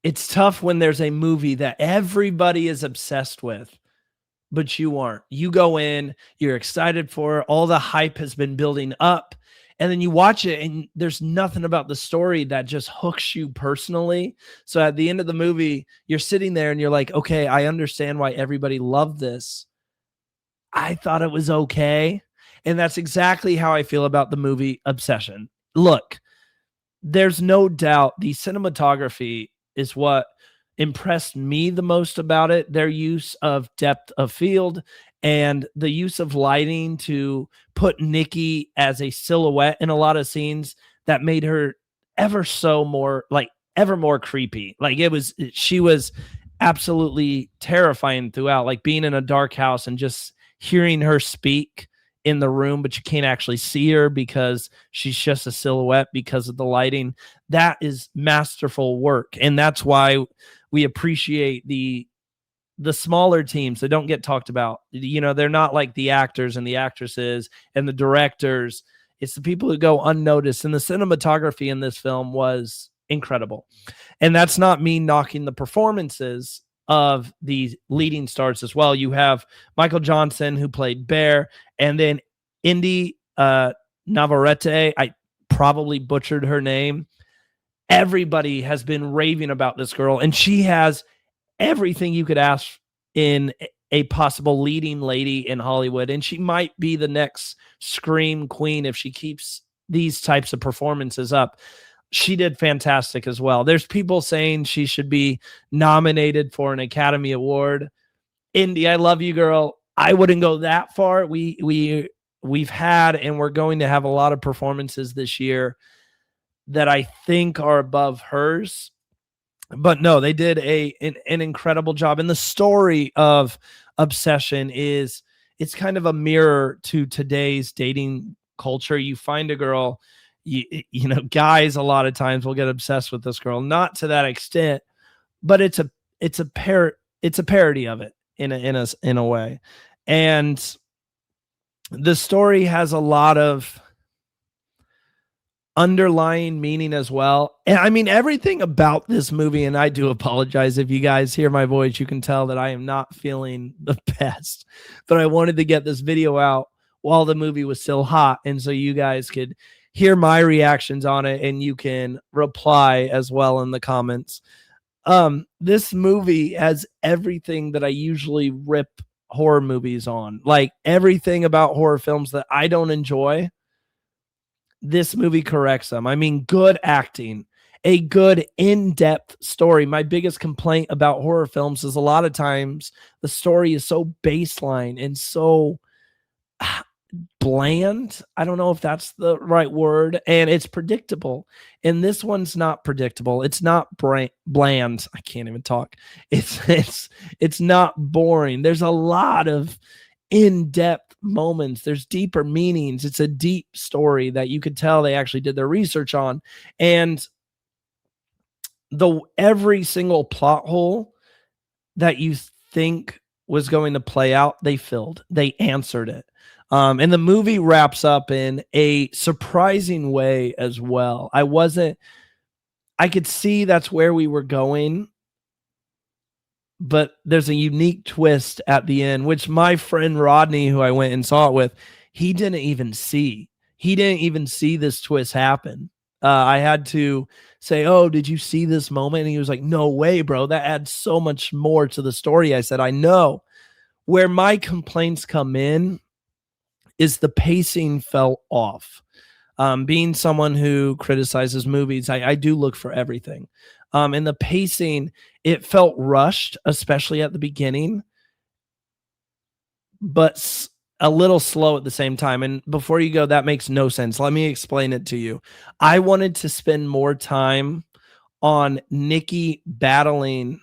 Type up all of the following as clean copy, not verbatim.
it's tough when there's a movie that everybody is obsessed with, but you aren't. You go in, you're excited for it, all the hype has been building up, and then you watch it and there's nothing about the story that just hooks you personally. So at the end of the movie, you're sitting there and you're like, okay, I understand why everybody loved this. I thought it was okay. And that's exactly how I feel about the movie Obsession. Look, there's no doubt the cinematography is what impressed me the most about it. Their use of depth of field and the use of lighting to put Nikki as a silhouette in a lot of scenes that made her ever more creepy. Like she was absolutely terrifying throughout, like being in a dark house and just hearing her speak in the room, but you can't actually see her because she's just a silhouette because of the lighting. That is masterful work. And that's why we appreciate the smaller teams that don't get talked about. You know, they're not like the actors and the actresses and the directors. It's the people who go unnoticed. And the cinematography in this film was incredible. And that's not me knocking the performances of the leading stars as well. You have Michael Johnston, who played Bear, and then Inde Navarrette. I probably butchered her name. Everybody has been raving about this girl, and she has everything you could ask in a possible leading lady in Hollywood. And she might be the next Scream Queen if she keeps these types of performances up. She did fantastic as well. There's people saying she should be nominated for an Academy Award. Inde, I love you, girl. I wouldn't go that far. We've had and we're going to have a lot of performances this year that I think are above hers. But no, they did an incredible job. And the story of Obsession it's kind of a mirror to today's dating culture. You find a girl, you know, guys a lot of times will get obsessed with this girl, not to that extent, but it's a parody of it in a way. And the story has a lot of underlying meaning as well. And I mean, everything about this movie, and I do apologize if you guys hear my voice, you can tell that I am not feeling the best, but I wanted to get this video out while the movie was still hot. And so you guys could hear my reactions on it and you can reply as well in the comments. This movie has everything that I usually rip horror movies on, like everything about horror films that I don't enjoy. This movie corrects them. I mean, good acting, a good in-depth story. My biggest complaint about horror films is a lot of times the story is so baseline and so bland. I don't know if that's the right word. And it's predictable. And this one's not predictable. It's not bland. I can't even talk. It's not boring. There's a lot of in-depth moments. There's deeper meanings. It's a deep story that you could tell they actually did their research on. And every single plot hole that you think was going to play out, they filled. They answered it. And the movie wraps up in a surprising way as well. I could see that's where we were going, but there's a unique twist at the end, which my friend Rodney, who I went and saw it with, he didn't even see. He didn't even see this twist happen. I had to say, "Oh, did you see this moment?" And he was like, "No way, bro. That adds so much more to the story." I said, "I know." Where my complaints come in is the pacing fell off. Being someone who criticizes movies, I do look for everything. And the pacing, it felt rushed, especially at the beginning, but a little slow at the same time. And before you go, that makes no sense. Let me explain it to you. I wanted to spend more time on Nikki battling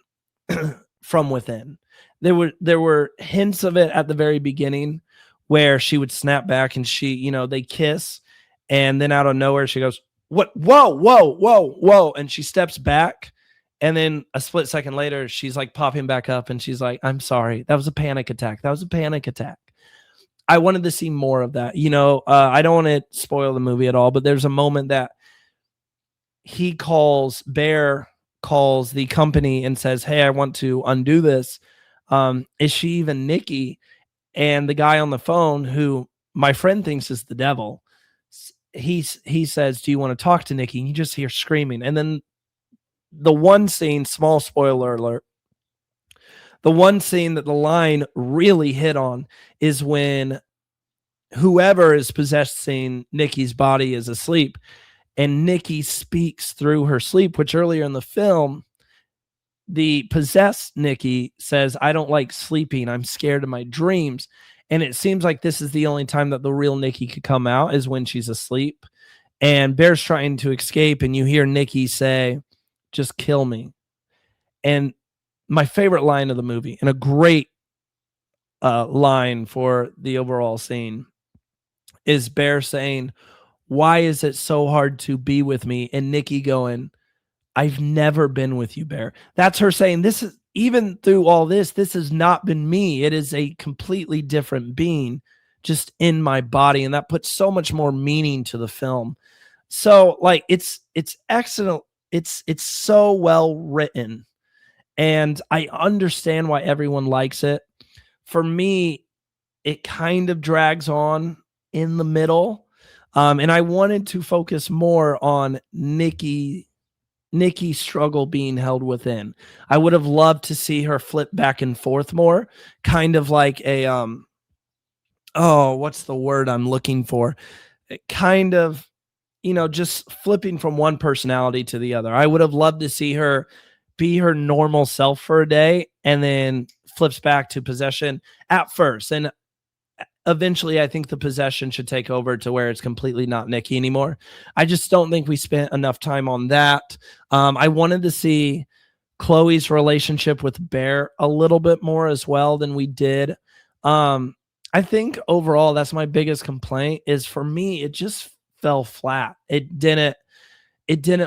from within. There were hints of it at the very beginning where she would snap back and they kiss, and then out of nowhere she goes, "What? Whoa, whoa, whoa, whoa." And she steps back. And then a split second later, she's like popping back up and she's like, "I'm sorry. That was a panic attack. That was a panic attack." I wanted to see more of that. I don't want to spoil the movie at all, but there's a moment that he calls Bear calls the company and says, "Hey, I want to undo this. Is she even Nikki?" And the guy on the phone, who my friend thinks is the devil, he says, "Do you want to talk to Nikki?" And you just hear screaming. And then the one scene, small spoiler alert, the one scene that the line really hit on is when whoever is possessing Nikki's body is asleep, and Nikki speaks through her sleep, which earlier in the film, the possessed Nikki says, "I don't like sleeping. I'm scared of my dreams." And it seems like this is the only time that the real Nikki could come out, is when she's asleep. And Bear's trying to escape, and you hear Nikki say, "Just kill me." And my favorite line of the movie, and a great line for the overall scene, is Bear saying, "Why is it so hard to be with me?" And Nikki going, "I've never been with you, Bear." That's her saying, "This is, even through all this has not been me. It is a completely different being just in my body." And that puts so much more meaning to the film. So like it's excellent. It's so well written. And I understand why everyone likes it. For me, it kind of drags on in the middle. And I wanted to focus more on Nikki's struggle being held within. I would have loved to see her flip back and forth more, kind of like a oh, what's the word I'm looking for? Kind of, just flipping from one personality to the other. I would have loved to see her be her normal self for a day and then flips back to possession at first. And eventually I think the possession should take over to where it's completely not Nikki anymore. I just don't think we spent enough time on that. I wanted to see Chloe's relationship with Bear a little bit more as well than we did. I think overall that's my biggest complaint, is for me, it just fell flat. It didn't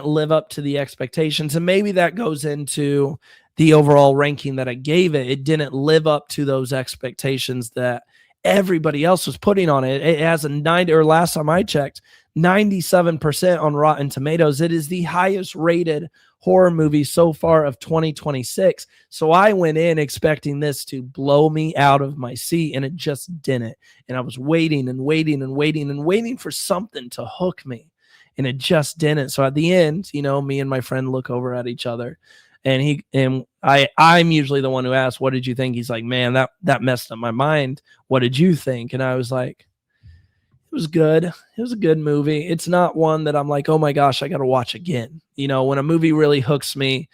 live up to the expectations. And maybe that goes into the overall ranking that I gave it. It didn't live up to those expectations that everybody else was putting on it. It has a 90, or last time I checked, 97% on Rotten Tomatoes. It is the highest rated horror movie so far of 2026. So I went in expecting this to blow me out of my seat, and it just didn't. And I was waiting and waiting and waiting and waiting for something to hook me, and it just didn't. So at the end, me and my friend look over at each other, and I'm usually the one who asks, "What did you think?" He's like, "Man, that messed up my mind. What did you think?" And I was like, "It was good. It was a good movie. It's not one that I'm like, oh my gosh, I got to watch again." When a movie really hooks me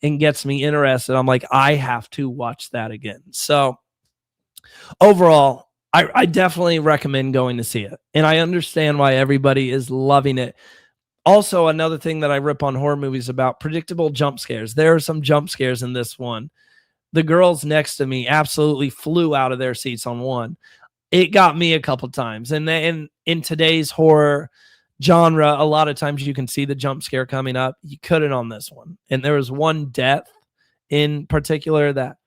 and gets me interested, I'm like, I have to watch that again. So overall, I definitely recommend going to see it. And I understand why everybody is loving it. Also, another thing that I rip on horror movies about, predictable jump scares. There are some jump scares in this one. The girls next to me absolutely flew out of their seats on one. It got me a couple times. And then in today's horror genre, a lot of times you can see the jump scare coming up. You couldn't on this one. And there was one death in particular that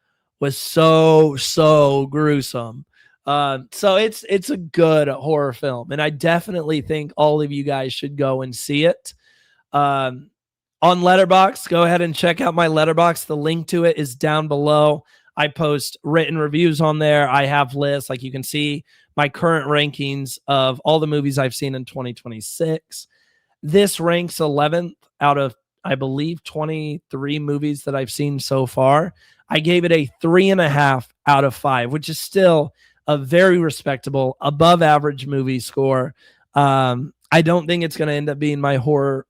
was so gruesome. So it's a good horror film, and I definitely think all of you guys should go and see it. On Letterboxd, go ahead and check out my Letterboxd. The link to it is down below. I post written reviews on there. I have lists, like you can see my current rankings of all the movies I've seen in 2026. This ranks 11th out of, I believe, 23 movies that I've seen so far. I gave it a 3.5 out of 5, which is still a very respectable, above average movie score. I don't think it's going to end up being my horror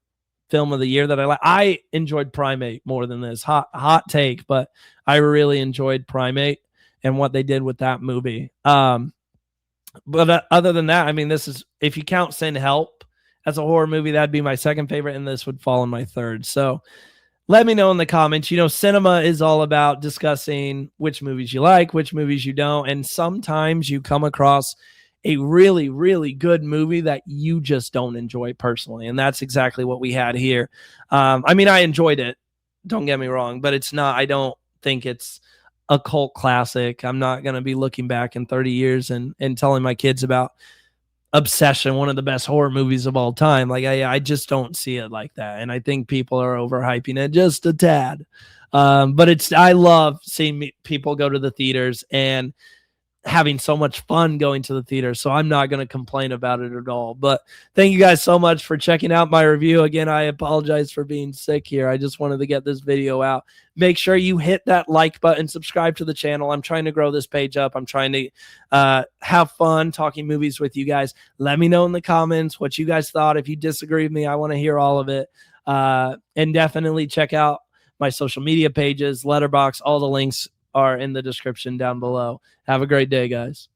film of the year that I like. I enjoyed Primate more than this. Hot take, but I really enjoyed Primate and what they did with that movie. But other than that, I mean, this is, if you count Send Help as a horror movie, that'd be my second favorite, and this would fall in my third. So let me know in the comments. Cinema is all about discussing which movies you like, which movies you don't. And sometimes you come across a really, really good movie that you just don't enjoy personally. And that's exactly what we had here. I mean, I enjoyed it. Don't get me wrong, but I don't think it's a cult classic. I'm not going to be looking back in 30 years and telling my kids about Obsession, one of the best horror movies of all time. Like I just don't see it like that, and I think people are overhyping it just a tad. But I love seeing people go to the theaters and having so much fun going to the theater. So I'm not going to complain about it at all. But thank you guys so much for checking out my review. Again, I apologize for being sick here. I just wanted to get this video out. Make sure you hit that like button, subscribe to the channel. I'm trying to grow this page up. I'm trying to have fun talking movies with you guys. Let me know in the comments what you guys thought. If you disagree with me, I want to hear all of it. And definitely check out my social media pages, Letterboxd. All the links are in the description down below. Have a great day, guys.